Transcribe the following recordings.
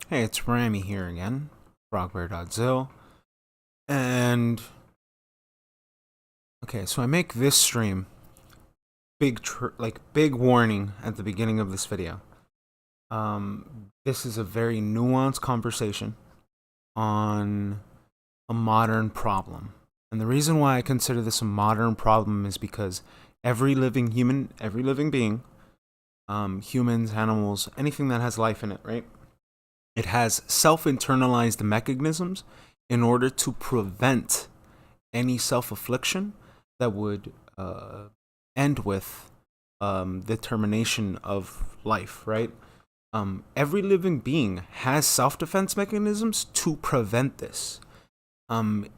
Hey, it's Rami here again, FrogBear.zil, and okay, so I make this stream big warning at the beginning of this video. This is a very nuanced conversation on a modern problem, and the reason why I consider this a modern problem is because every living human, every living being, humans, animals, anything that has life in it, right? It has self-internalized mechanisms in order to prevent any self-affliction that would end with the termination of life, right? Every living being has self-defense mechanisms to prevent this.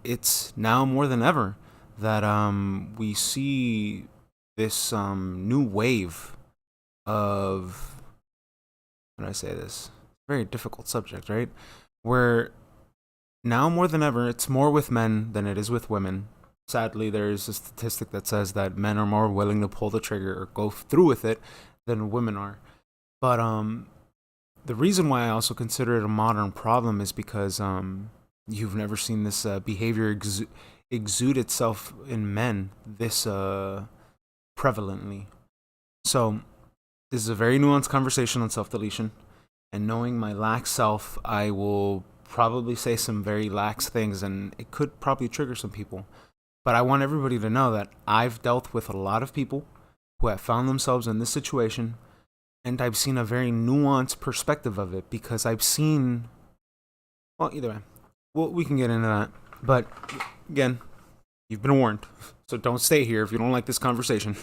It's now more than ever that we see this new wave of, how do I say this? Very difficult subject, right? Where now more than ever, it's more with men than it is with women. Sadly, there's a statistic that says that men are more willing to pull the trigger or go through with it than women are. But the reason why I also consider it a modern problem is because you've never seen this behavior exude itself in men this prevalently. So this is a very nuanced conversation on self-deletion. And knowing my lax self, I will probably say some very lax things, and it could probably trigger some people. But I want everybody to know that I've dealt with a lot of people who have found themselves in this situation, and I've seen a very nuanced perspective of it because I've seen, well, either way, we can get into that. But again, you've been warned, so don't stay here if you don't like this conversation.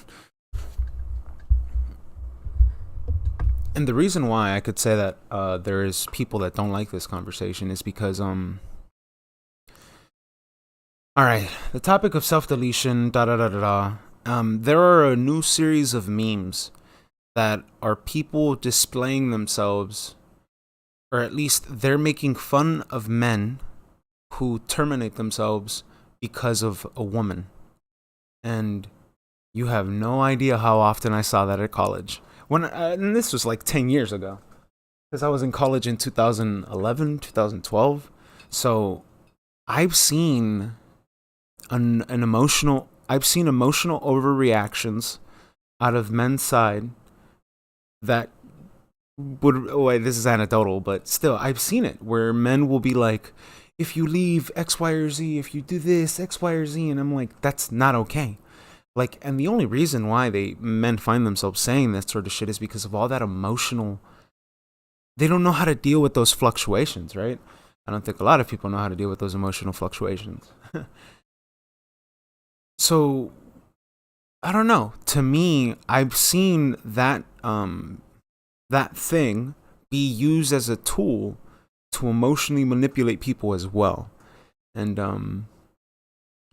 And the reason why I could say that there is people that don't like this conversation is because all right, the topic of self-deletion, there are a new series of memes that are people displaying themselves, or at least they're making fun of men who terminate themselves because of a woman. And you have no idea how often I saw that at college. And this was like 10 years ago, because I was in college in 2011, 2012. So I've seen emotional overreactions out of men's side that this is anecdotal, but still, I've seen it where men will be like, if you leave X, Y, or Z, if you do this, X, Y, or Z, and I'm like, that's not okay. Like, and the only reason why men find themselves saying that sort of shit is because of all that emotional. They don't know how to deal with those fluctuations, right? I don't think a lot of people know how to deal with those emotional fluctuations. So, I don't know. To me, I've seen that that thing be used as a tool to emotionally manipulate people as well, and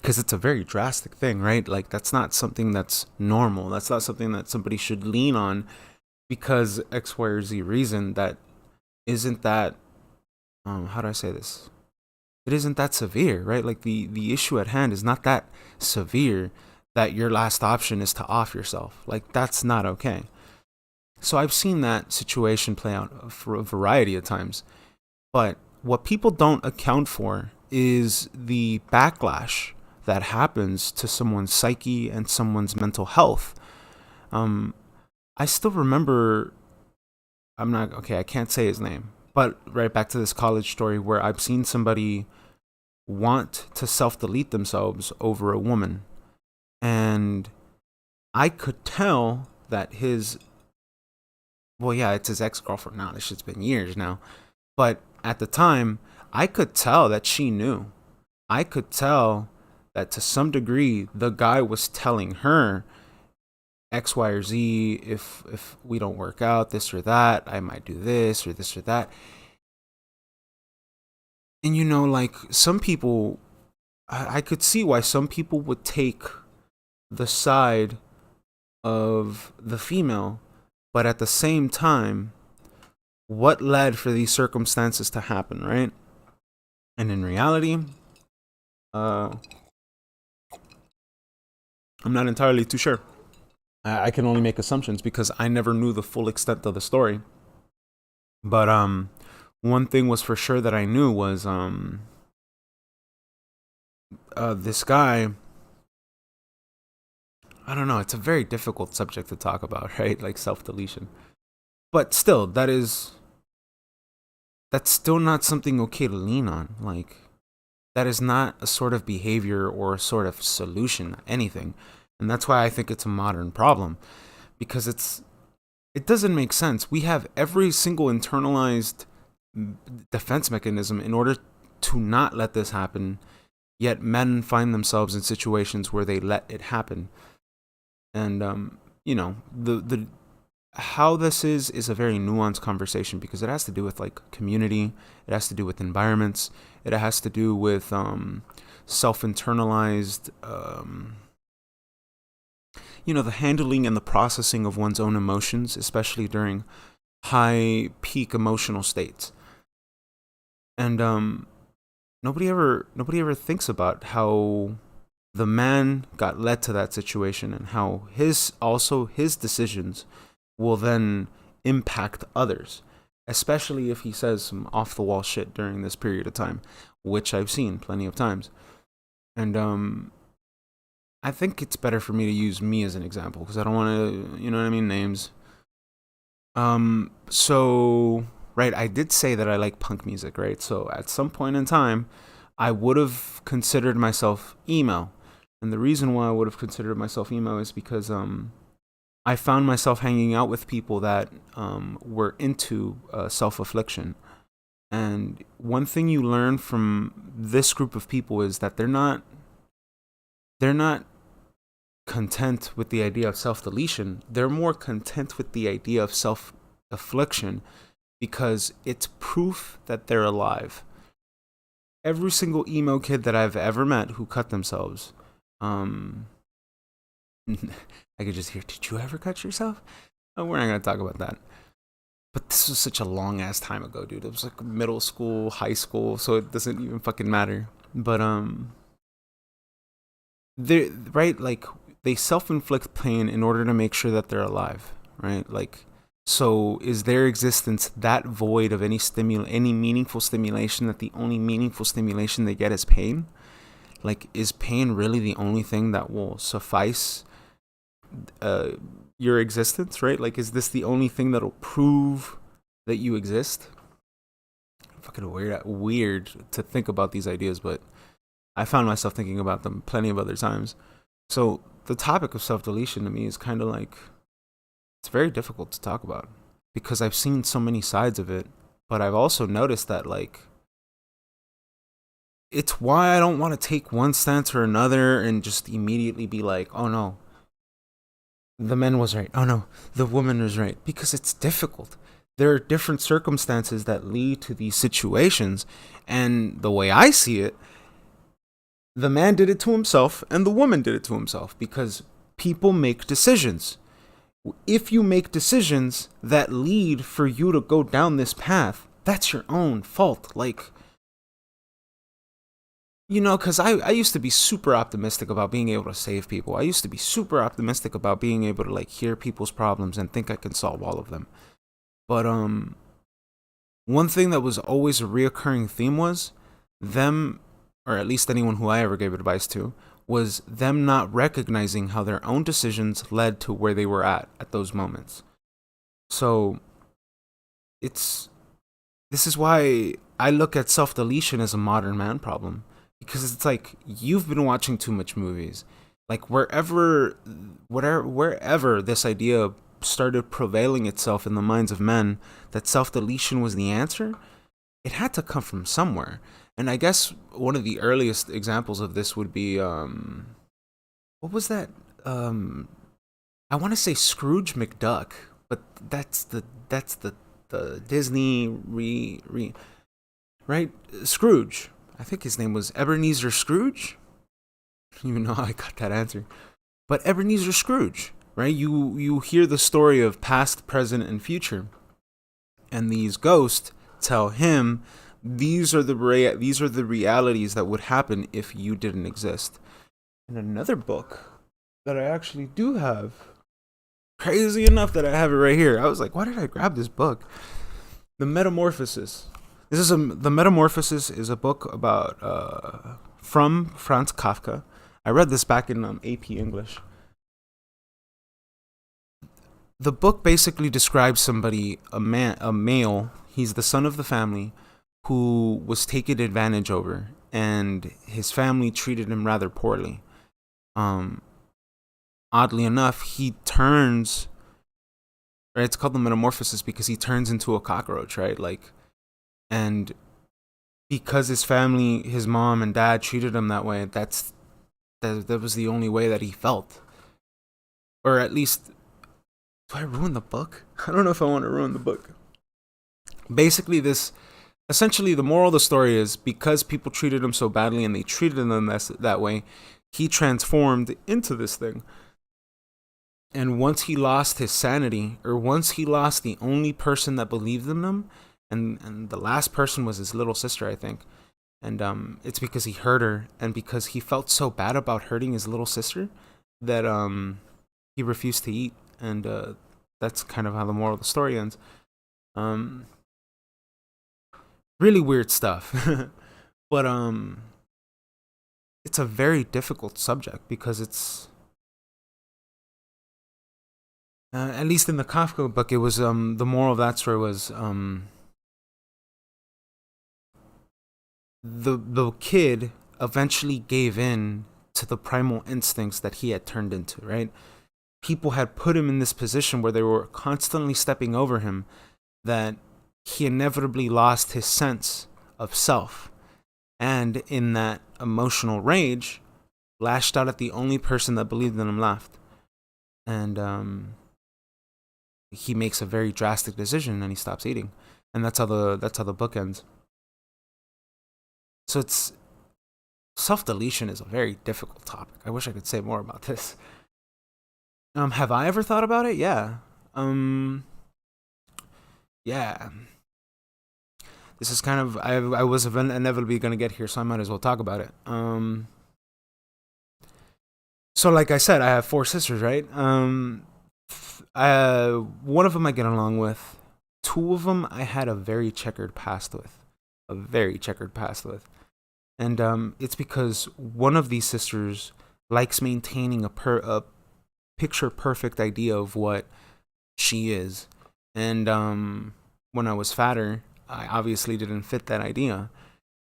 because it's a very drastic thing, right? Like, that's not something that's normal. That's not something that somebody should lean on because X, Y, or Z reason. That isn't that, how do I say this? It isn't that severe, right? Like, the issue at hand is not that severe that your last option is to off yourself. Like, that's not okay. So I've seen that situation play out for a variety of times. But what people don't account for is the backlash that happens to someone's psyche and someone's mental health. I still remember, I can't say his name, but right back to this college story where I've seen somebody want to self-delete themselves over a woman. And I could tell that it's his ex-girlfriend now. This shit's been years now. But at the time, I could tell that she knew. I could tell that to some degree the guy was telling her X, Y, or Z. If we don't work out, this or that, I might do this or that. And like, some people, I could see why some people would take the side of the female, but at the same time, what led for these circumstances to happen, right? And in reality, I'm not entirely too sure. I can only make assumptions because I never knew the full extent of the story. But one thing was for sure that I knew was this guy. I don't know. It's a very difficult subject to talk about, right? Like self-deletion. But still, that's still not something okay to lean on. Like, that is not a sort of behavior or a sort of solution, anything. And that's why I think it's a modern problem, because it doesn't make sense. We have every single internalized defense mechanism in order to not let this happen, yet men find themselves in situations where they let it happen. And the how this is a very nuanced conversation, because it has to do with like community, it has to do with environments, it has to do with self-internalized the handling and the processing of one's own emotions, especially during high peak emotional states. And nobody ever thinks about how the man got led to that situation, and how his decisions will then impact others, especially if he says some off the wall shit during this period of time, which I've seen plenty of times. And I think it's better for me to use me as an example, because I don't want to, names. So, right, I did say that I like punk music, right? So at some point in time, I would have considered myself emo. And the reason why I would have considered myself emo is because I found myself hanging out with people that were into self-affliction. And one thing you learn from this group of people is that they're not content with the idea of self-deletion. They're more content with the idea of self-affliction, because it's proof that they're alive. Every single emo kid that I've ever met who cut themselves, I could just hear, did you ever cut yourself? Oh, we're not going to talk about that. But this was such a long ass time ago, dude. It was like middle school, high school, so it doesn't even fucking matter. But they right, like, they self-inflict pain in order to make sure that they're alive, right? Like, so is their existence that void of any meaningful stimulation, that the only meaningful stimulation they get is pain? Like, is pain really the only thing that will suffice your existence, right? Like, is this the only thing that'll prove that you exist? Fucking weird to think about these ideas, but I found myself thinking about them plenty of other times. So the topic of self-deletion to me is kind of like, it's very difficult to talk about, because I've seen so many sides of it, but I've also noticed that, like, it's why I don't want to take one stance or another and just immediately be like, oh no, the man was right. Oh no, the woman was right. Because it's difficult. There are different circumstances that lead to these situations. And the way I see it, the man did it to himself and the woman did it to himself, because people make decisions. If you make decisions that lead for you to go down this path, that's your own fault. Like, because I used to be super optimistic about being able to save people. I used to be super optimistic about being able to, like, hear people's problems and think I can solve all of them. But one thing that was always a reoccurring theme was them, or at least anyone who I ever gave advice to, was them not recognizing how their own decisions led to where they were at those moments. So this is why I look at self-deletion as a modern man problem. Because it's like, you've been watching too much movies. Like, wherever this idea started prevailing itself in the minds of men, that self-deletion was the answer, it had to come from somewhere. And I guess one of the earliest examples of this would be, what was that? I want to say Scrooge McDuck, but that's the Disney right? Scrooge. I think his name was Ebenezer Scrooge. I don't even know how I got that answer. But Ebenezer Scrooge, right? You hear the story of past, present, and future. And these ghosts tell him, these are the realities that would happen if you didn't exist. And another book that I actually do have, crazy enough that I have it right here. I was like, why did I grab this book? The Metamorphosis This is the Metamorphosis is a book about from Franz Kafka. I read this back in AP English. The book basically describes somebody, a male. He's the son of the family who was taken advantage over, and his family treated him rather poorly. Um, Oddly enough, he turns. Right, it's called the Metamorphosis because he turns into a cockroach, right? Like, and because his family, his mom and dad treated him that way, that was the only way that he felt, or at least. Do I ruin the book? I don't know if I want to ruin the book. Basically, essentially, the moral of the story is because people treated him so badly and they treated him that way, he transformed into this thing. And once he lost his sanity, or once he lost the only person that believed in him, and the last person was his little sister, I think. And it's because he hurt her, and because he felt so bad about hurting his little sister that he refused to eat, and that's kind of how the moral of the story ends. Really weird stuff, but it's a very difficult subject because it's at least in the Kafka book, it was the moral of that story was the kid eventually gave in to the primal instincts that he had turned into, right? People had put him in this position where they were constantly stepping over him, that he inevitably lost his sense of self, and in that emotional rage lashed out at the only person that believed in him left. And he makes a very drastic decision and he stops eating, and that's how the book ends. So it's self-deletion is a very difficult topic. I wish I could say more about this. Have I ever thought about it? Yeah. Yeah. This is kind of I was inevitably gonna get here, so I might as well talk about it. So like I said, I have 4 sisters, right? One of them I get along with. 2 of them I had a very checkered past with. And it's because one of these sisters likes maintaining a picture perfect idea of what she is. And when I was fatter, I obviously didn't fit that idea.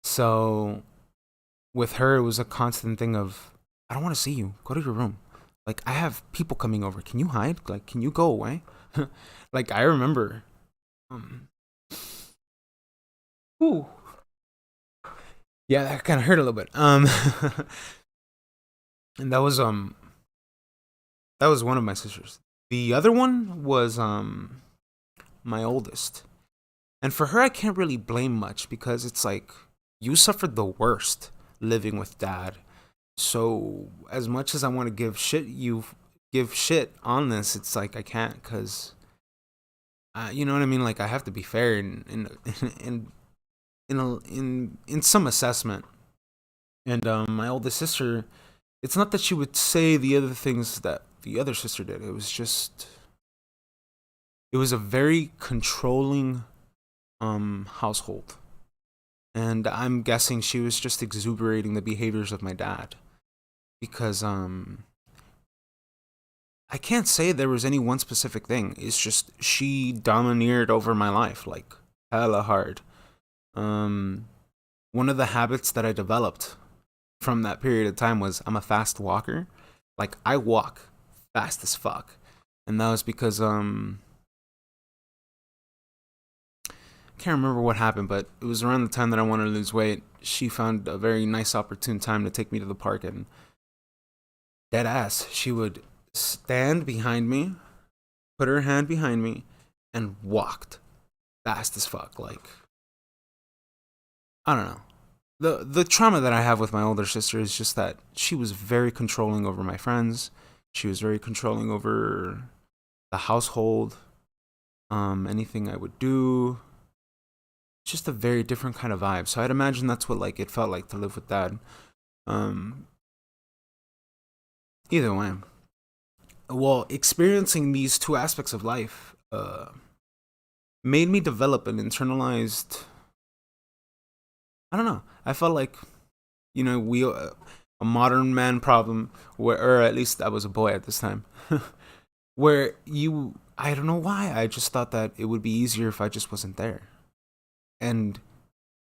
So with her, it was a constant thing of, I don't want to see you. Go to your room. Like, I have people coming over. Can you hide? Like, can you go away? Like, I remember. Ooh. Yeah, that kind of hurt a little bit. And that was one of my sisters. The other one was my oldest. And for her, I can't really blame much because it's like, you suffered the worst living with dad. So as much as I want to give shit on this, it's like I can't, because you know what I mean. Like, I have to be fair in some assessment. And my oldest sister, it's not that she would say the other things that the other sister did. It was a very controlling household. And I'm guessing she was just exuberating the behaviors of my dad. Because I can't say there was any one specific thing. It's just she domineered over my life, like, hella hard. One of the habits that I developed from that period of time was I'm a fast walker. Like, I walk fast as fuck. And that was because can't remember what happened, but it was around the time that I wanted to lose weight. She found a very nice opportune time to take me to the park, and dead ass, she would stand behind me, put her hand behind me, and walked fast as fuck. Like, I don't know. The trauma that I have with my older sister is just that she was very controlling over my friends. She was very controlling over the household. Anything I would do. Just a very different kind of vibe. So I'd imagine that's what like it felt like to live with dad. Either way, well, experiencing these 2 aspects of life made me develop an internalized I don't know. I felt like, we a modern man problem, where, or at least I was a boy at this time, where I don't know why, I just thought that it would be easier if I just wasn't there. And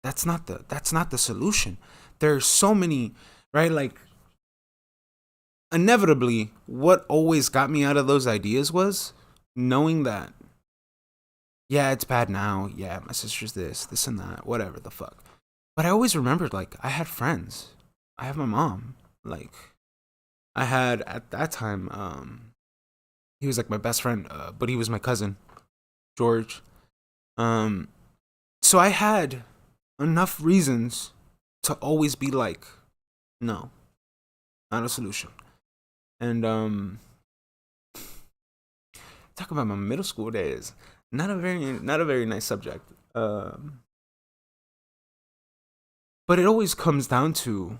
that's not the solution. There's so many, right? Like, inevitably, what always got me out of those ideas was knowing that, yeah, it's bad now. Yeah, my sister's this and that, whatever the fuck. But I always remembered, like, I had friends. I have my mom. Like, I had at that time, he was like my best friend, but he was my cousin, George. Um, so I had enough reasons to always be like, no, not a solution. And talk about my middle school days. Not a very nice subject. But it always comes down to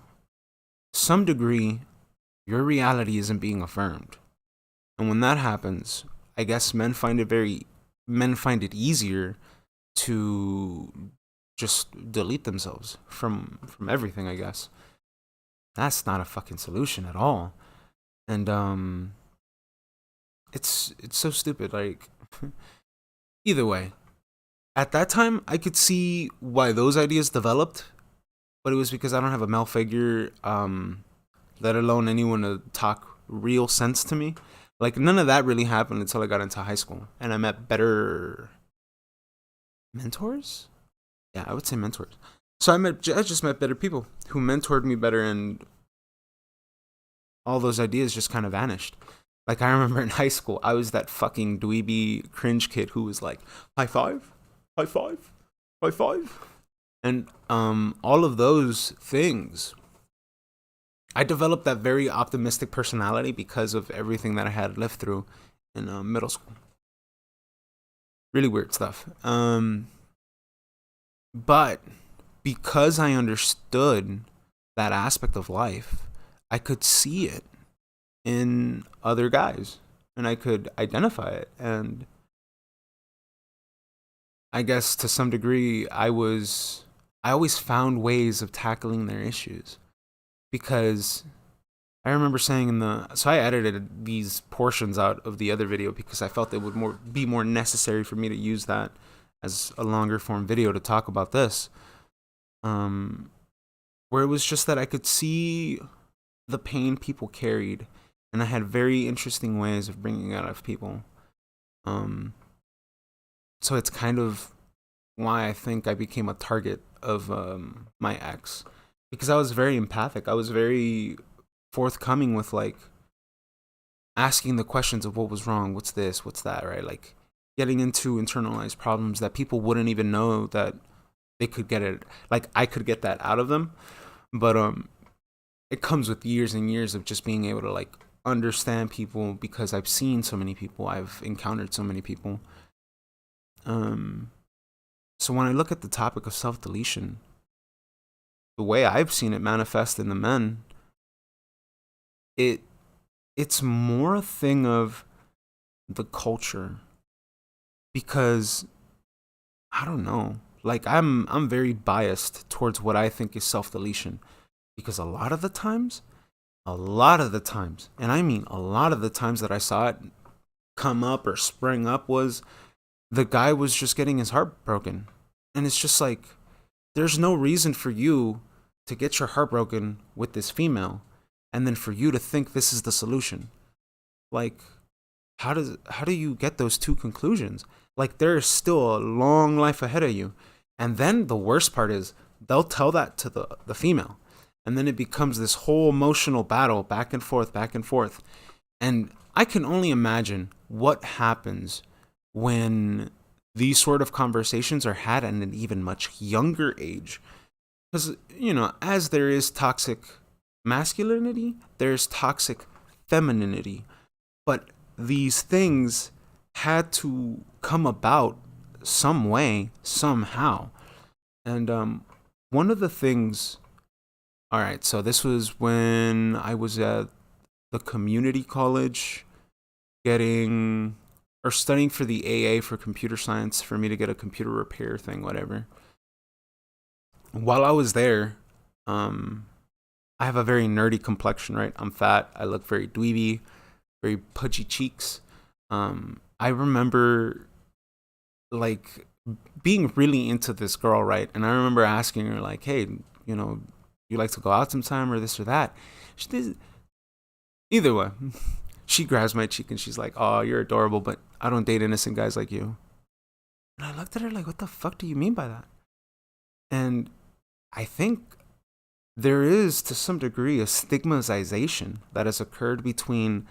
some degree your reality isn't being affirmed. And when that happens, I guess men find it easier to just delete themselves from everything, I guess. That's not a fucking solution at all. And it's so stupid. Like, either way, at that time I could see why those ideas developed, but it was because I don't have a male figure, let alone anyone to talk real sense to me. Like, none of that really happened until I got into high school and I met better mentors. Yeah, I would say mentors. So I just met better people who mentored me better, and all those ideas just kind of vanished. Like, I remember in high school, I was that fucking dweeby cringe kid who was like, high five, high five, high five. And all of those things, I developed that very optimistic personality because of everything that I had lived through in middle school. Really weird stuff. But because I understood that aspect of life, I could see it in other guys and I could identify it. And I guess to some degree, I always found ways of tackling their issues, because I remember saying so I edited these portions out of the other video because I felt it would be more necessary for me to use that as a longer form video to talk about this. Where it was just that I could see the pain people carried, and I had very interesting ways of bringing it out of people. So it's kind of why I think I became a target of my ex, because I was very empathic. I was very forthcoming with, like, asking the questions of what was wrong, what's this, what's that, right? Like, getting into internalized problems that people wouldn't even know that they could get it. Like, I could get that out of them, but it comes with years and years of just being able to, like, understand people, because I've seen so many people, I've encountered so many people. So when I look at the topic of self-deletion, the way I've seen it manifest in the men, it's more a thing of the culture, because I don't know, like, I'm very biased towards what I think is self-deletion, because a lot of the times, and I mean a lot of the times that I saw it come up or spring up, was the guy was just getting his heart broken. And it's just like, there's no reason for you to get your heart broken with this female and then for you to think this is the solution. Like, how do you get those two conclusions? Like, there is still a long life ahead of you. And then the worst part is, they'll tell that to the female. And then it becomes this whole emotional battle, back and forth, back and forth. And I can only imagine what happens when these sort of conversations are had at an even much younger age. Because, as there is toxic masculinity, there's toxic femininity. But these things had to come about some way, somehow. And one of the things, all right, so this was when I was at the community college studying for the AA for computer science, for me to get a computer repair thing, whatever. while I was there, um, I have a very nerdy complexion, right? I'm fat. I look very dweeby, very pudgy cheeks. I remember like being really into this girl, right? And I remember asking her like, "Hey, you know, you like to go out sometime or this or that?" She did either way. She grabs my cheek and she's like, "Oh, you're adorable, but I don't date innocent guys like you." And I looked at her like, "What the fuck do you mean by that?" And I think there is to some degree a stigmatization that has occurred between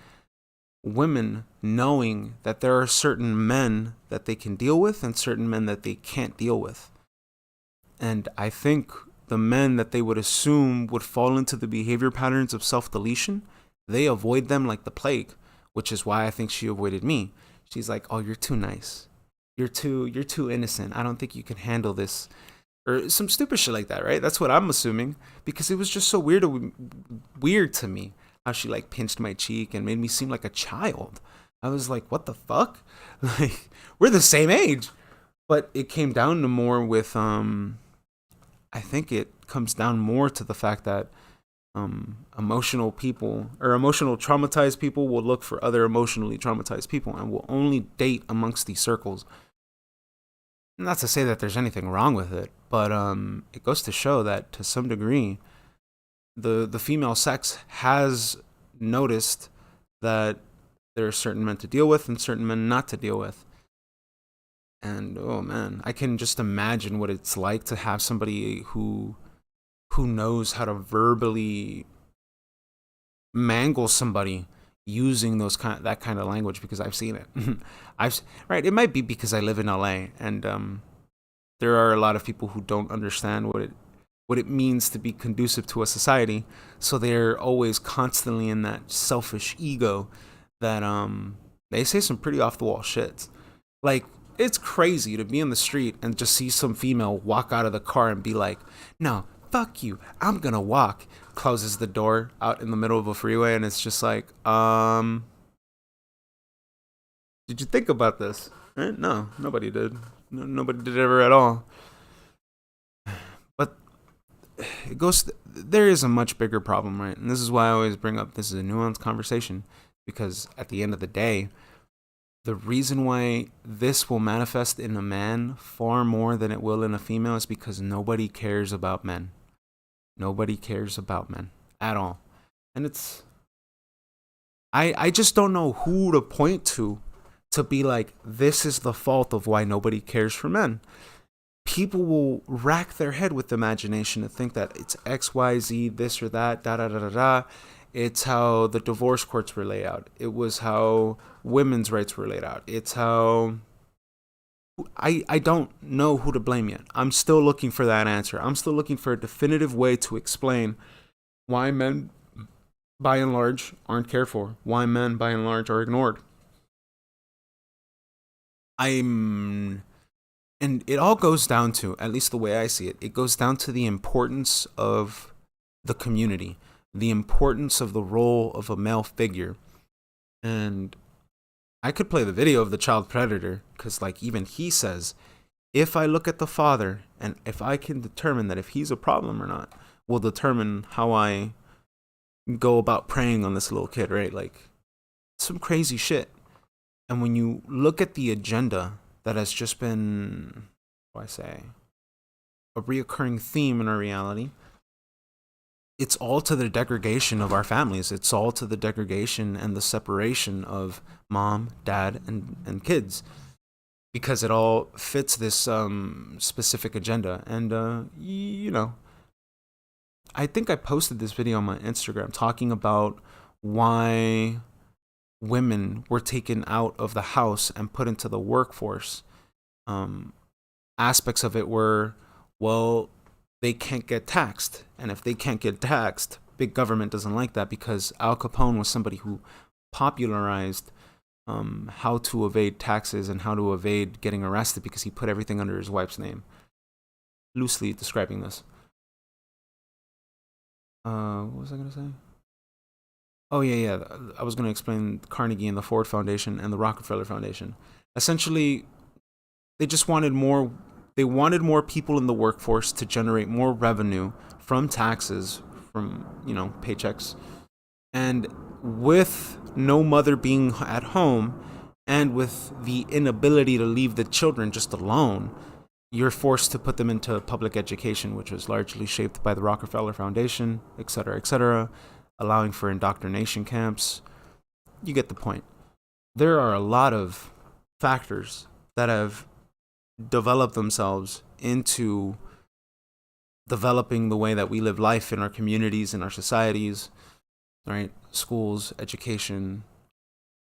women knowing that there are certain men that they can deal with and certain men that they can't deal with. And I think the men that they would assume would fall into the behavior patterns of self-deletion, they avoid them like the plague, which is why I think she avoided me. She's like, "Oh, you're too nice. You're too innocent. I don't think you can handle this." Or some stupid shit like that, right? That's what I'm assuming because it was just so weird to me how she like pinched my cheek and made me seem like a child. I was like, "What the fuck?" Like we're the same age. But it came down to more with I think it comes down more to the fact that emotional people or emotional traumatized people will look for other emotionally traumatized people and will only date amongst these circles. Not to say that there's anything wrong with it, but it goes to show that to some degree, the female sex has noticed that there are certain men to deal with and certain men not to deal with. And oh man, I can just imagine what it's like to have somebody who knows how to verbally mangle somebody using that kind of language because I've seen it. I've right. It might be because I live in LA and there are a lot of people who don't understand what it means to be conducive to a society. So they're always constantly in that selfish ego that they say some pretty off the wall shit. Like it's crazy to be in the street and just see some female walk out of the car and be like, "No, fuck you. I'm gonna walk." Closes the door out in the middle of a freeway and it's just like, did you think about this? Right? No, nobody did. No, nobody did ever at all. But it goes. There is a much bigger problem, right? And this is why I always bring up this is a nuanced conversation because at the end of the day, the reason why this will manifest in a man far more than it will in a female is because nobody cares about men. Nobody cares about men at all, and it's I just don't know who to point to be like this is the fault of why nobody cares for men. People will rack their head with imagination to think that it's XYZ, this or that, da da da da da. It's how the divorce courts were laid out. It was how women's rights were laid out. It's how I don't know who to blame yet. I'm still looking for that answer. I'm still looking for a definitive way to explain why men, by and large, aren't cared for. Why men, by and large, are ignored. I'm and it all goes down to, at least the way I see it, it goes down to the importance of the community, the importance of the role of a male figure. And I could play the video of the child predator because, like, even he says, if I look at the father and if I can determine that if he's a problem or not, will determine how I go about preying on this little kid, right? Like, some crazy shit. And when you look at the agenda that has just been, what do I say, a reoccurring theme in our reality, it's all to the degradation of our families. It's all to the degradation and the separation of mom, dad, and kids because it all fits this specific agenda. And, I think I posted this video on my Instagram talking about why women were taken out of the house and put into the workforce. Um, Aspects of it were, well, they can't get taxed. And if they can't get taxed, big government doesn't like that because Al Capone was somebody who popularized how to evade taxes and how to evade getting arrested because he put everything under his wife's name. Loosely describing this. What was I going to say? Oh, yeah. I was going to explain Carnegie and the Ford Foundation and the Rockefeller Foundation. Essentially, they just wanted more They wanted more people in the workforce to generate more revenue from taxes, from, paychecks. And with no mother being at home, and with the inability to leave the children just alone, you're forced to put them into public education, which was largely shaped by the Rockefeller Foundation, et cetera, allowing for indoctrination camps. You get the point. There are a lot of factors that have developed themselves into developing the way that we live life in our communities, in our societies, right? Schools, education,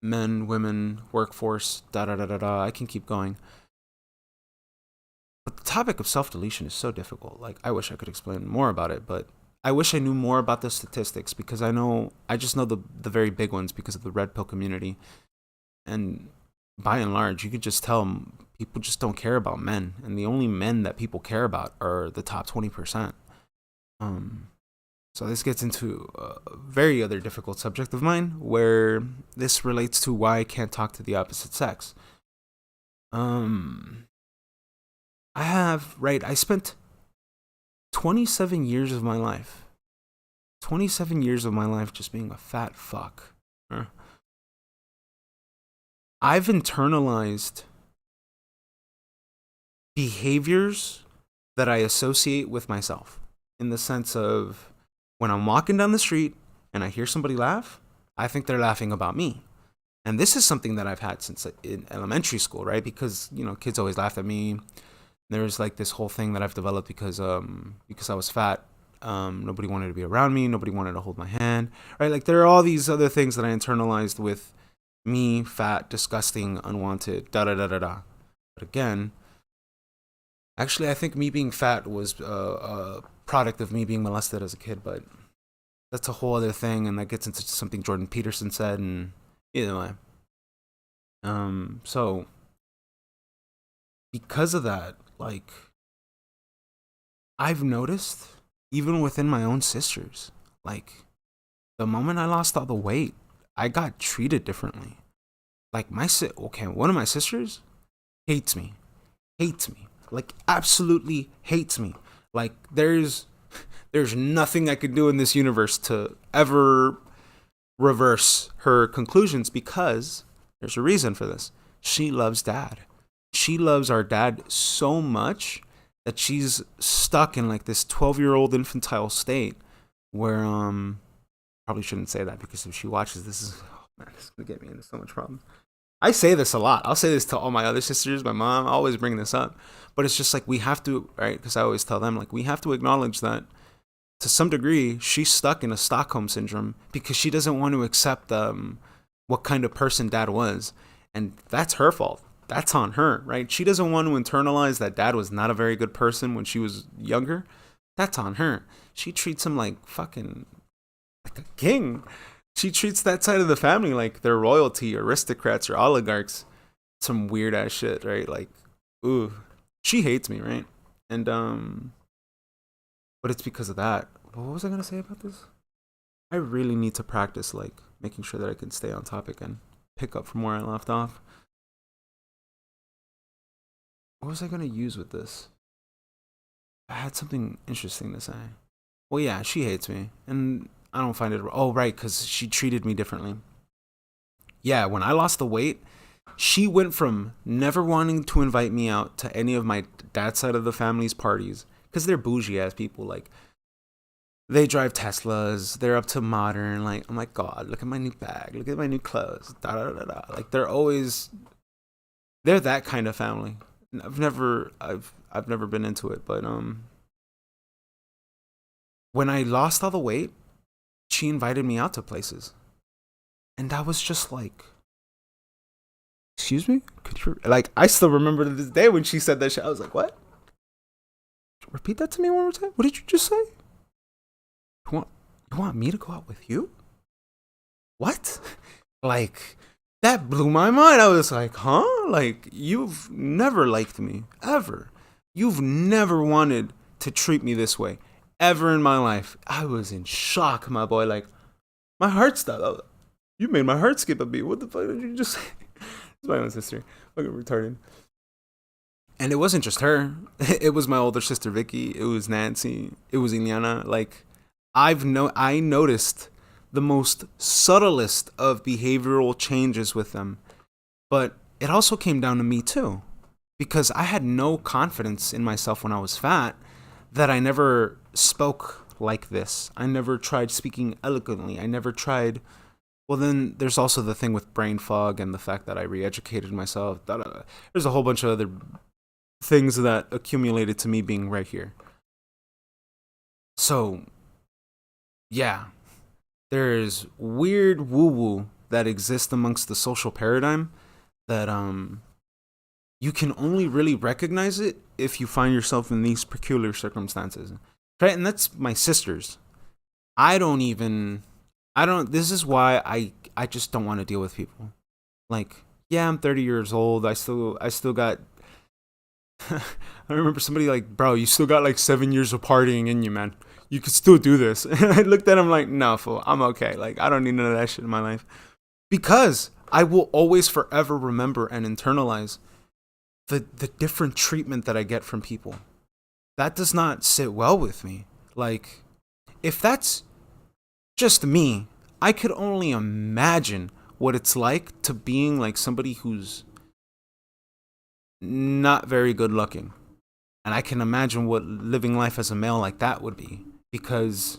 men, women, workforce, da da da da da. I can keep going. But the topic of self-deletion is so difficult. Like, I wish I could explain more about it, but I wish I knew more about the statistics, because I just know the very big ones because of the red pill community. And by and large, you could just tell people just don't care about men. And the only men that people care about are the top 20%. So this gets into a very other difficult subject of mine, where this relates to why I can't talk to the opposite sex. I spent 27 years of my life, 27 years of my life just being a fat fuck. I've internalized behaviors that I associate with myself, in the sense of, when I'm walking down the street and I hear somebody laugh, I think they're laughing about me. And this is something that I've had since in elementary school, right? Because, kids always laughed at me. There's like this whole thing that I've developed because I was fat. Nobody wanted to be around me. Nobody wanted to hold my hand, right? Like, there are all these other things that I internalized with me, fat, disgusting, unwanted, da da da da da. But again, actually, I think me being fat was a product of me being molested as a kid, but that's a whole other thing, and that gets into something Jordan Peterson said, and either way. So because of that, like, I've noticed, even within my own sisters, like, the moment I lost all the weight, I got treated differently. Like, one of my sisters hates me, like, absolutely hates me. Like, there's nothing I could do in this universe to ever reverse her conclusions, because there's a reason for this. She loves dad. She loves our dad so much that she's stuck in like this 12-year-old infantile state where probably shouldn't say that, because if she watches this, is gonna get me into so much problems. I say this a lot. I'll say this to all my other sisters, my mom. I always bring this up. But it's just like, we have to, right? Because I always tell them, like, we have to acknowledge that to some degree, she's stuck in a Stockholm syndrome, because she doesn't want to accept what kind of person dad was. And that's her fault. That's on her, right? She doesn't want to internalize that dad was not a very good person when she was younger. That's on her. She treats him like fucking, like a king. She treats that side of the family like they're royalty, aristocrats, or oligarchs. Some weird ass shit, right? Like, ooh, she hates me, right? And but it's because of that. What was I gonna say about this? I really need to practice, like, making sure that I can stay on topic and pick up from where I left off. What was I gonna use with this? I had something interesting to say. Well, yeah, she hates me, and I don't find it. Oh, right, because she treated me differently. Yeah, when I lost the weight, she went from never wanting to invite me out to any of my dad's side of the family's parties, because they're bougie ass people. Like, they drive Teslas, they're up to modern. Like, oh my god, look at my new bag, look at my new clothes, da da da da. Like, they're that kind of family. I've never been into it, but when I lost all the weight, she invited me out to places, and I was just like, excuse me, could you, like, I still remember to this day when she said that shit. I was like, what? Repeat that to me one more time. What did you just say? You want me to go out with you? What? Like, that blew my mind. I was like, huh? Like, you've never liked me, ever. You've never wanted to treat me this way, ever in my life. I was in shock, my boy. Like, my heart stopped. You made my heart skip a beat. What the fuck did you just say? It's my own sister. Fucking retarded. And it wasn't just her. It was my older sister Vicky. It was Nancy. It was Ileana. Like I noticed the most subtlest of behavioral changes with them. But it also came down to me too. Because I had no confidence in myself when I was fat, that I never spoke like this. I never tried speaking eloquently. I never tried. Well, then there's also the thing with brain fog and the fact that I re-educated myself. There's a whole bunch of other things that accumulated to me being right here. So, yeah, there's weird woo woo that exists amongst the social paradigm that you can only really recognize it if you find yourself in these peculiar circumstances. Right? And that's my sisters. I don't even I don't this is why I just don't want to deal with people. Like, yeah, I'm 30 years old. I still got I remember somebody like, bro, you still got like 7 years of partying in you, man. You could still do this. And I looked at him like, no, fool, I'm okay. Like, I don't need none of that shit in my life. Because I will always forever remember and internalize the different treatment that I get from people. That does not sit well with me. Like, if that's just me, I could only imagine what it's like to being like somebody who's not very good looking. And I can imagine what living life as a male like that would be. Because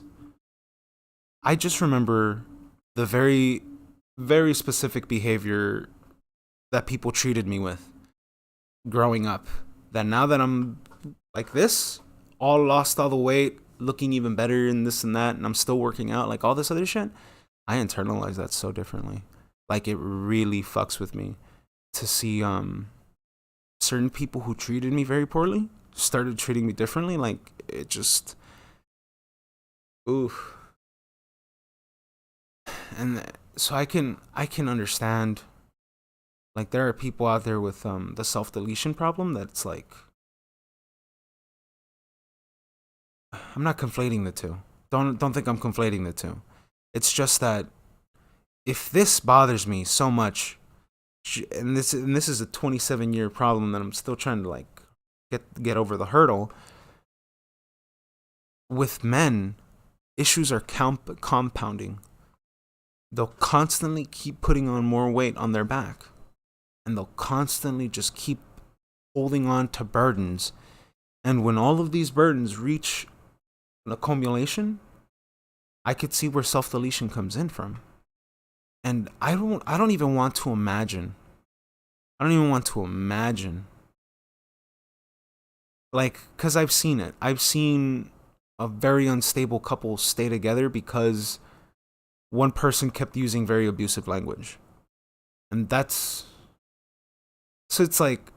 I just remember the very, very specific behavior that people treated me with growing up. That now that I'm like this, all lost all the weight, looking even better and this and that, and I'm still working out, like all this other shit, I internalize that so differently. Like it really fucks with me to see certain people who treated me very poorly started treating me differently. Like it just oof. And so I can understand, like there are people out there with the self deletion problem that's like I'm not conflating the two. Don't think I'm conflating the two. It's just that if this bothers me so much, and this is a 27-year problem that I'm still trying to like get over the hurdle. With men, issues are compounding. They'll constantly keep putting on more weight on their back, and they'll constantly just keep holding on to burdens. And when all of these burdens reach an accumulation, I could see where self deletion comes in from. And I don't even want to imagine. I don't even want to imagine. Like, cause I've seen it. I've seen a very unstable couple stay together because one person kept using very abusive language. And that's so it's like,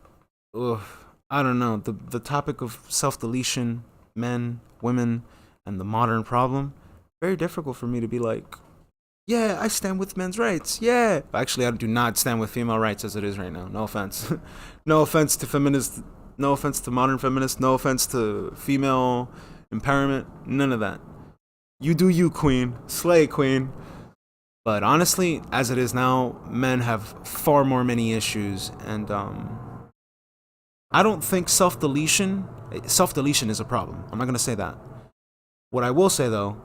ugh, I don't know. The topic of self deletion, men, women, and the modern problem, very difficult for me to be like, yeah, I stand with men's rights. Yeah. Actually, I do not stand with female rights as it is right now. No offense. No offense to feminists. No offense to modern feminists. No offense to female empowerment. None of that. You do you, queen. Slay, queen. But honestly, as it is now, men have far more many issues. And I don't think self-deletion is a problem. I'm not going to say that. What I will say, though,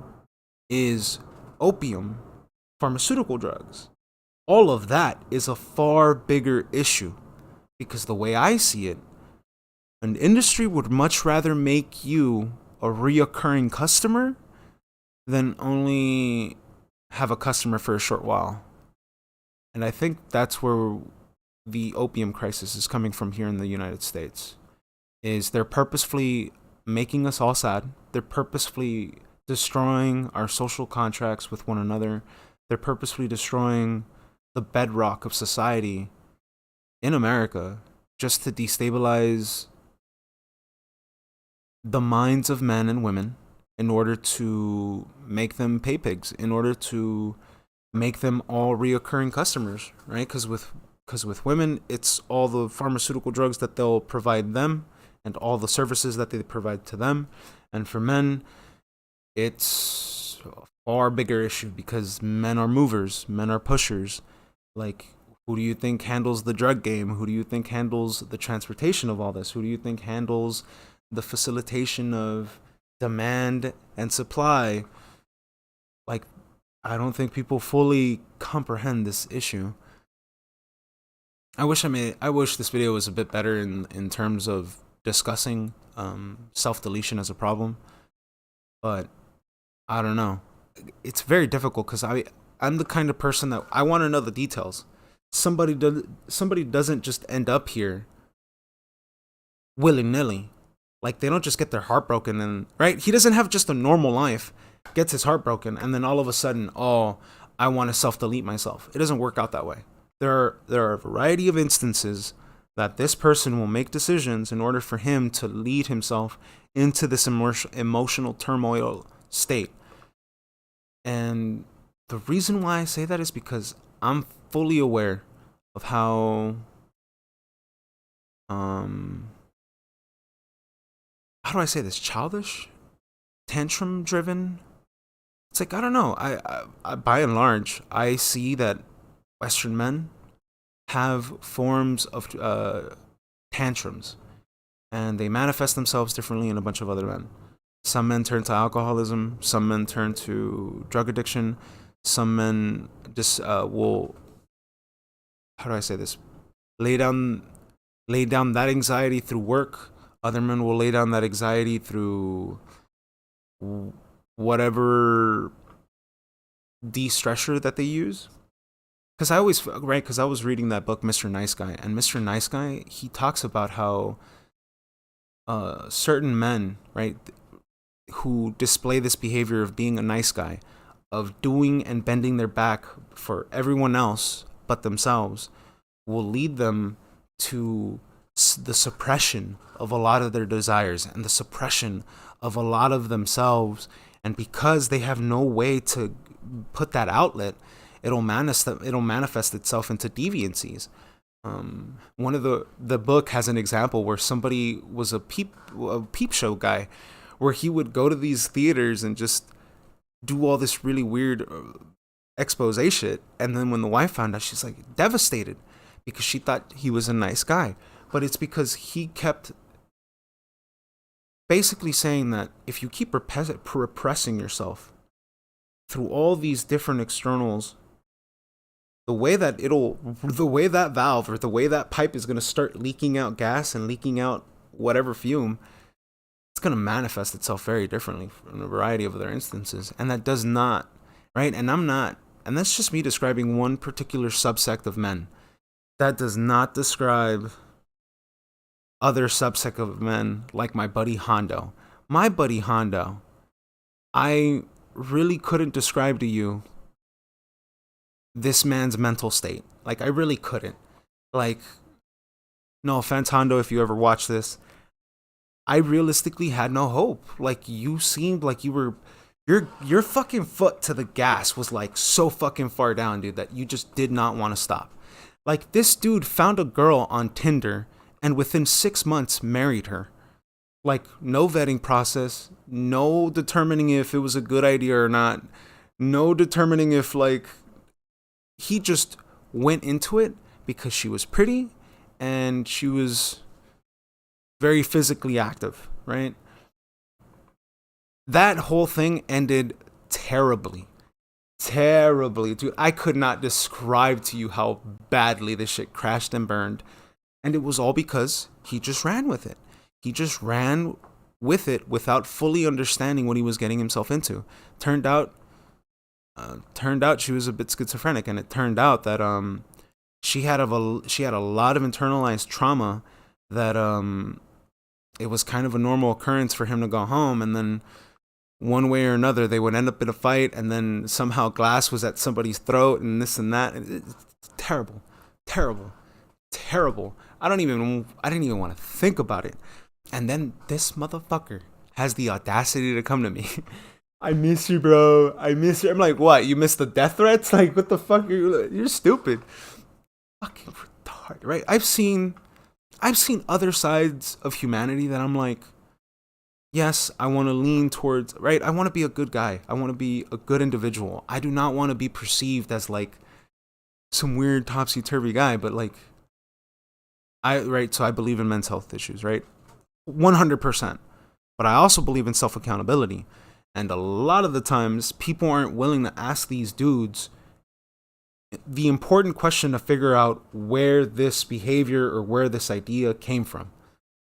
is opium, pharmaceutical drugs, all of that is a far bigger issue. Because the way I see it, an industry would much rather make you a reoccurring customer than only have a customer for a short while. And I think that's where the opium crisis is coming from here in the United States. Is they're purposefully making us all sad. They're purposefully destroying our social contracts with one another. They're purposefully destroying the bedrock of society in America just to destabilize the minds of men and women in order to make them pay pigs, in order to make them all reoccurring customers, right? Because with women, it's all the pharmaceutical drugs that they'll provide them and all the services that they provide to them. And for men, it's a far bigger issue because men are movers, men are pushers. Like, Who do you think handles the drug game? Who do you think handles the transportation of all this? Who do you think handles the facilitation of demand and supply? Like, I don't think people fully comprehend this issue. I wish this video was a bit better in terms of discussing self-deletion as a problem, but I don't know. It's very difficult because I'm the kind of person that I want to know the details. Somebody doesn't just end up here willy-nilly. Like, they don't just get their heart broken and, right? He doesn't have just a normal life, gets his heart broken, and then all of a sudden, oh, I want to self-delete myself. It doesn't work out that way. There are a variety of instances that this person will make decisions in order for him to lead himself into this emotional turmoil state. And the reason why I say that is because I'm fully aware of how do I say this? Childish? Tantrum driven? It's like, I don't know. I by and large, I see that Western men have forms of tantrums, and they manifest themselves differently in a bunch of other men. Some men turn to alcoholism. Some men turn to drug addiction. Some men just will, how do I say this? Lay down that anxiety through work. Other men will lay down that anxiety through whatever de-stressor that they use. Because I was reading that book, Mr. Nice Guy, and Mr. Nice Guy, he talks about how certain men, right, who display this behavior of being a nice guy, of doing and bending their back for everyone else but themselves, will lead them to the suppression of a lot of their desires and the suppression of a lot of themselves. And because they have no way to put that outlet, it'll manifest itself into deviancies. One of the book has an example where somebody was a peep show guy, where he would go to these theaters and just do all this really weird expose shit. And then when the wife found out, she's like devastated because she thought he was a nice guy. But it's because he kept basically saying that if you keep repressing yourself through all these different externals, the way that valve or the way that pipe is going to start leaking out gas and leaking out whatever fume, it's going to manifest itself very differently in a variety of other instances. And that does not, right? And that's just me describing one particular subsect of men. That does not describe other subsect of men like my buddy Hondo. My buddy Hondo, I really couldn't describe to you this man's mental state. Like, I really couldn't. Like, no offense, Hondo, if you ever watch this, I realistically had no hope. Like, you seemed like you were, your fucking foot to the gas was like so fucking far down, dude, that you just did not want to stop. Like, this dude found a girl on Tinder and within 6 months married her. Like, no vetting process, no determining if it was a good idea or not, no determining if, like, he just went into it because she was pretty and she was very physically active, right? That whole thing ended terribly. Terribly, dude. I could not describe to you how badly this shit crashed and burned. And it was all because he just ran with it. He just ran with it without fully understanding what he was getting himself into. Turned out she was a bit schizophrenic, and it turned out that she had a lot of internalized trauma that it was kind of a normal occurrence for him to go home, and then one way or another they would end up in a fight, and then somehow glass was at somebody's throat and this and that. It's terrible. I didn't even want to think about it. And then this motherfucker has the audacity to come to me. I miss you, bro. I miss you. I'm like, what? You missed the death threats? Like, what the fuck? You're stupid. Fucking retarded, right? I've seen other sides of humanity that I'm like, yes, I want to lean towards, right? I want to be a good guy. I want to be a good individual. I do not want to be perceived as like some weird topsy-turvy guy, but like so I believe in men's health issues, right? 100%. But I also believe in self-accountability. And a lot of the times people aren't willing to ask these dudes the important question to figure out where this behavior or where this idea came from.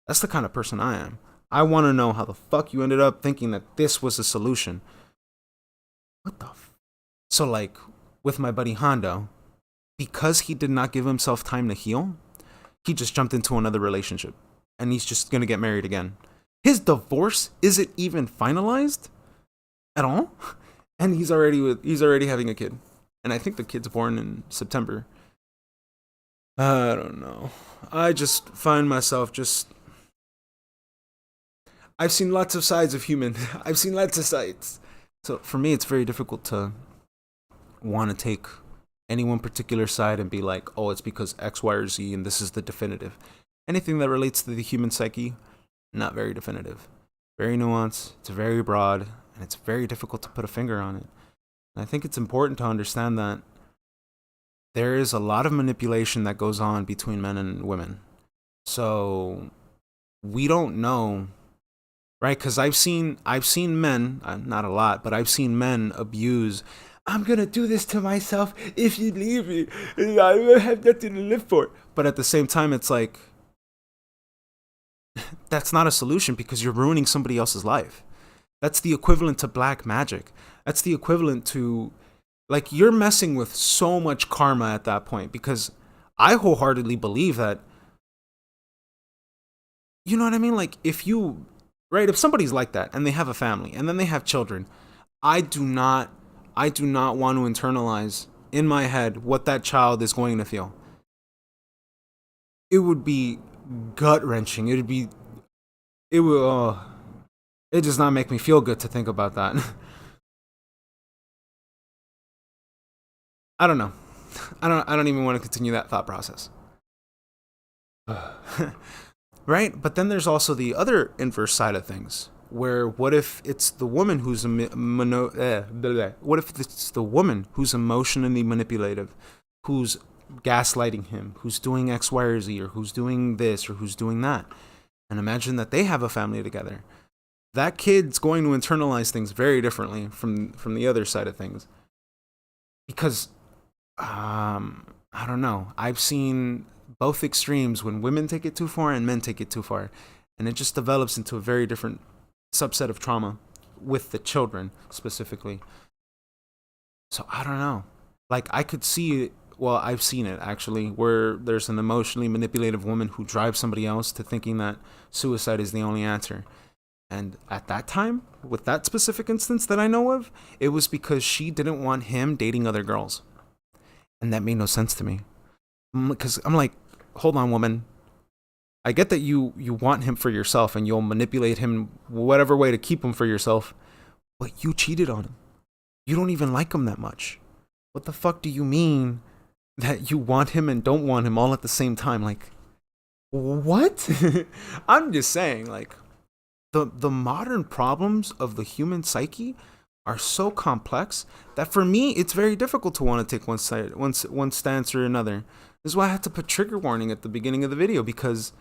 That's the kind of person I am. I want to know how the fuck you ended up thinking that this was a solution. What the So like with my buddy Hondo, because he did not give himself time to heal, he just jumped into another relationship and he's just going to get married again. His divorce isn't even finalized at all, and he's already having a kid. And I think the kid's born in September. I don't know. I just find myself I've seen lots of sides of human. I've seen lots of sides. So for me, it's very difficult to want to take any one particular side and be like, oh, it's because X, Y, or Z, and this is the definitive. Anything that relates to the human psyche, not very definitive. Very nuanced, it's very broad, and it's very difficult to put a finger on it. And I think it's important to understand that there is a lot of manipulation that goes on between men and women. So we don't know, right? Because I've seen men, not a lot, but I've seen men abuse. I'm gonna do this to myself if you leave me. I will have nothing to live for. But at the same time, it's like, that's not a solution because you're ruining somebody else's life. That's the equivalent to black magic. That's the equivalent to, like, you're messing with so much karma at that point, because I wholeheartedly believe that, you know what I mean? Like, if somebody's like that and they have a family and then they have children, I do not want to internalize in my head what that child is going to feel. It would be gut-wrenching. It does not make me feel good to think about that. I don't know. I don't even want to continue that thought process. Right? But then there's also the other inverse side of things, where what if it's the woman who's what if it's the woman who's emotionally manipulative, who's gaslighting him, who's doing X, Y, or Z, or who's doing this or who's doing that? And imagine that they have a family together. That kid's going to internalize things very differently from the other side of things. Because, I don't know. I've seen both extremes when women take it too far and men take it too far. And it just develops into a very different subset of trauma with the children specifically. So I don't know. Like, I could see it. Well, I've seen it actually, where there's an emotionally manipulative woman who drives somebody else to thinking that suicide is the only answer. And at that time, with that specific instance that I know of, it was because she didn't want him dating other girls. And that made no sense to me. Because I'm like, hold on, woman. I get that you want him for yourself and you'll manipulate him whatever way to keep him for yourself. But you cheated on him. You don't even like him that much. What the fuck do you mean that you want him and don't want him all at the same time? Like, what? I'm just saying, like, the modern problems of the human psyche are so complex that for me it's very difficult to want to take one stance or another. This is why I had to put trigger warning at the beginning of the video, because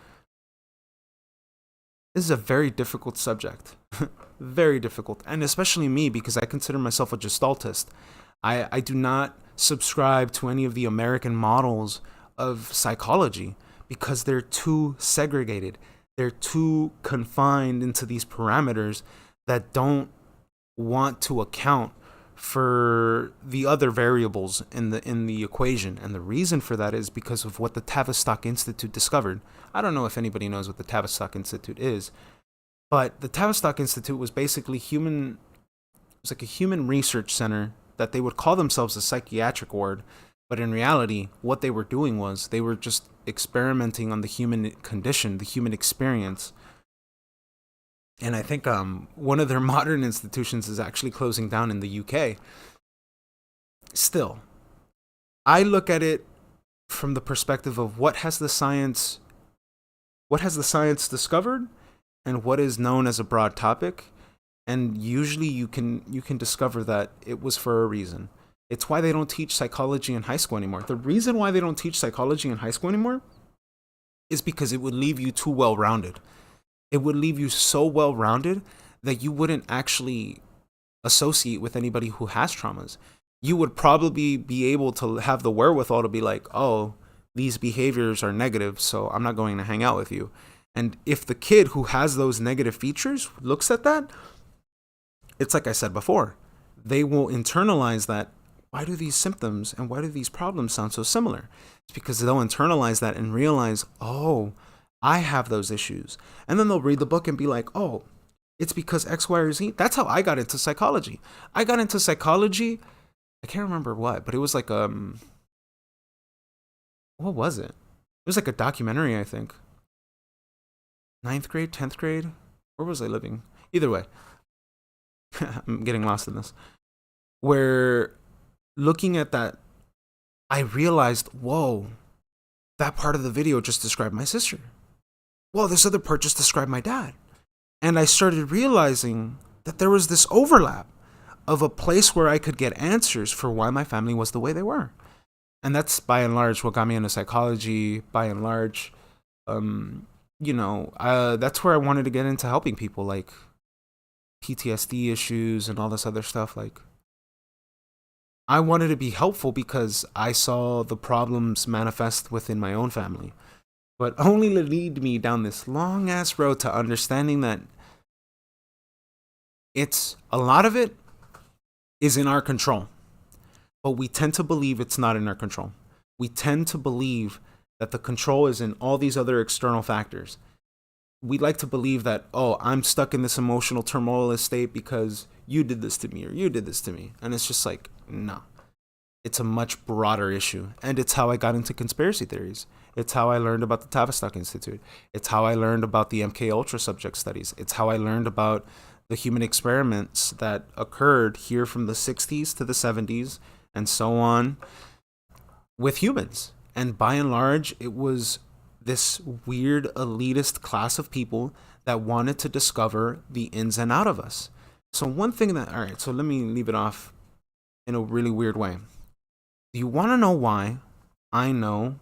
this is a very difficult subject. Very difficult. And especially me, because I consider myself a gestaltist. I do not subscribe to any of the American models of psychology because they're too segregated. They're too confined into these parameters that don't want to account for the other variables in the equation. And the reason for that is because of what the Tavistock Institute discovered. I don't know if anybody knows what the Tavistock Institute is, but the Tavistock Institute was basically it was like a human research center that they would call themselves a psychiatric ward, but in reality, what they were doing was they were just experimenting on the human condition, the human experience. And I think one of their modern institutions is actually closing down in the UK. Still, I look at it from the perspective of what has the science discovered and what is known as a broad topic. And usually you can discover that it was for a reason. It's why they don't teach psychology in high school anymore. The reason why they don't teach psychology in high school anymore is because it would leave you too well rounded. It would leave you so well rounded that you wouldn't actually associate with anybody who has traumas. You would probably be able to have the wherewithal to be like, oh, these behaviors are negative, so I'm not going to hang out with you. And if the kid who has those negative features looks at that, it's like I said before, they will internalize that. Why do these symptoms and why do these problems sound so similar? It's because they'll internalize that and realize, oh, I have those issues. And then they'll read the book and be like, oh, it's because X, Y, or Z. That's how I got into psychology. I got into psychology, I can't remember what, but it was like, what was it? It was like a documentary, I think. 9th grade, 10th grade? Where was I living? Either way, I'm getting lost in this. Where looking at that, I realized, whoa, that part of the video just described my sister. Whoa, this other part just described my dad. And I started realizing that there was this overlap of a place where I could get answers for why my family was the way they were. And that's by and large what got me into psychology. By and large, that's where I wanted to get into helping people, like PTSD issues and all this other stuff. Like, I wanted to be helpful because I saw the problems manifest within my own family, but only to lead me down this long ass road to understanding that a lot of it is in our control, but we tend to believe it's not in our control. We tend to believe that the control is in all these other external factors. We like to believe that, oh, I'm stuck in this emotional turmoil state because you did this to me or you did this to me. And it's just like, no. It's a much broader issue. And it's how I got into conspiracy theories. It's how I learned about the Tavistock Institute. It's how I learned about the MK Ultra subject studies. It's how I learned about the human experiments that occurred here from the 60s to the 70s and so on with humans. And by and large, it was this weird elitist class of people that wanted to discover the ins and out of us. So one thing that, all right, so let me leave it off in a really weird way. Do you want to know why I know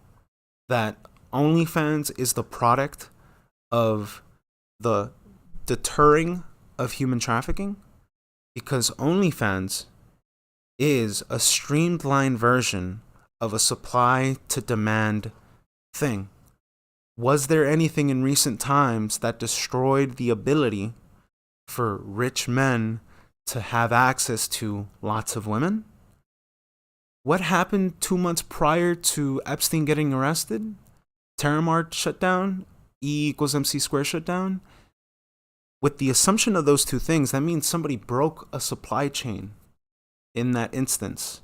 that OnlyFans is the product of the deterring of human trafficking? Because OnlyFans is a streamlined version of a supply to demand thing. Was there anything in recent times that destroyed the ability for rich men to have access to lots of women? What happened 2 months prior to Epstein getting arrested? Terramart shut down, E equals MC squared shut down. With the assumption of those two things, that means somebody broke a supply chain in that instance,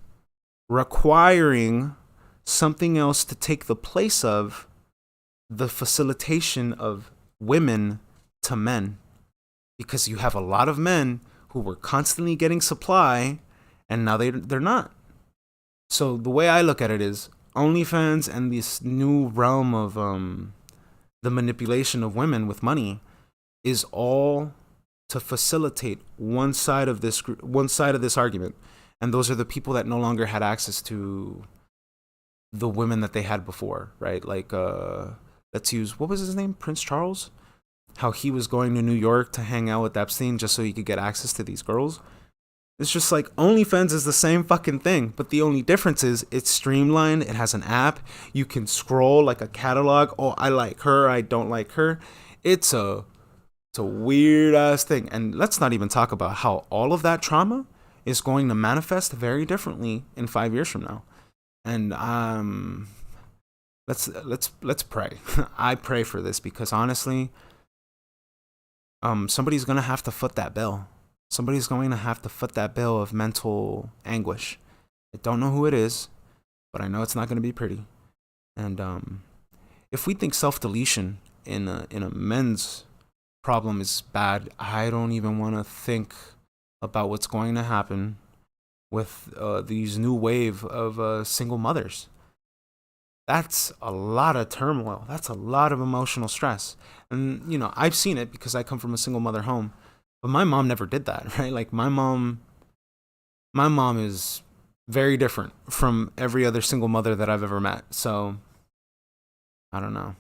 requiring something else to take the place of the facilitation of women to men. Because you have a lot of men who were constantly getting supply and now they're not. So the way I look at it is OnlyFans and this new realm of the manipulation of women with money is all to facilitate one side of this argument, and those are the people that no longer had access to the women that they had before, right? Like let's use, what was his name, Prince Charles, how he was going to New York to hang out with Epstein just so he could get access to these girls. It's just like OnlyFans is the same fucking thing, but the only difference is it's streamlined. It has an app. You can scroll like a catalog. Oh, I like her. I don't like her. It's a weird ass thing. And let's not even talk about how all of that trauma is going to manifest very differently in 5 years from now. And let's pray. I pray for this because honestly, somebody's gonna have to foot that bill. Somebody's going to have to foot that bill of mental anguish. I don't know who it is, but I know it's not going to be pretty. And if we think self-deletion in a men's problem is bad, I don't even want to think about what's going to happen with these new wave of single mothers. That's a lot of turmoil. That's a lot of emotional stress. And, you know, I've seen it because I come from a single mother home. But my mom never did that, right? Like my mom is very different from every other single mother that I've ever met. So I don't know.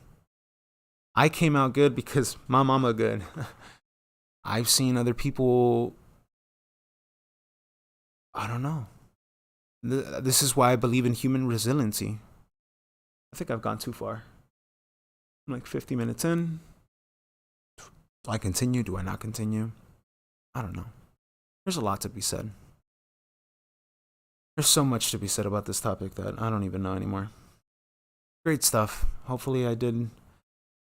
I came out good because my mama good. I've seen other people, I don't know. This is why I believe in human resiliency. I think I've gone too far. I'm like 50 minutes in. Do I continue? Do I not continue? I don't know. There's a lot to be said. There's so much to be said about this topic that I don't even know anymore. Great stuff. Hopefully I did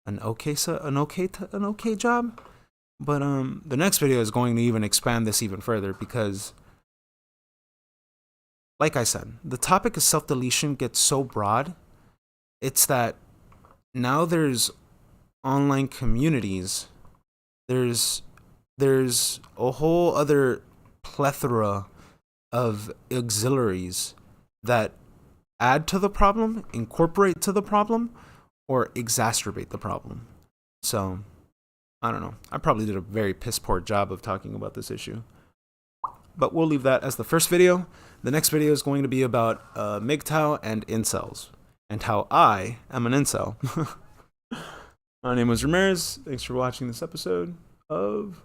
an okay job. But the next video is going to even expand this even further because, like I said, the topic of self-deletion gets so broad. It's that now there's online communities. There's a whole other plethora of auxiliaries that add to the problem, incorporate to the problem, or exacerbate the problem. So, I don't know. I probably did a very piss poor job of talking about this issue. But we'll leave that as the first video. The next video is going to be about MGTOW and incels, and how I am an incel. My name was Ramirez. Thanks for watching this episode of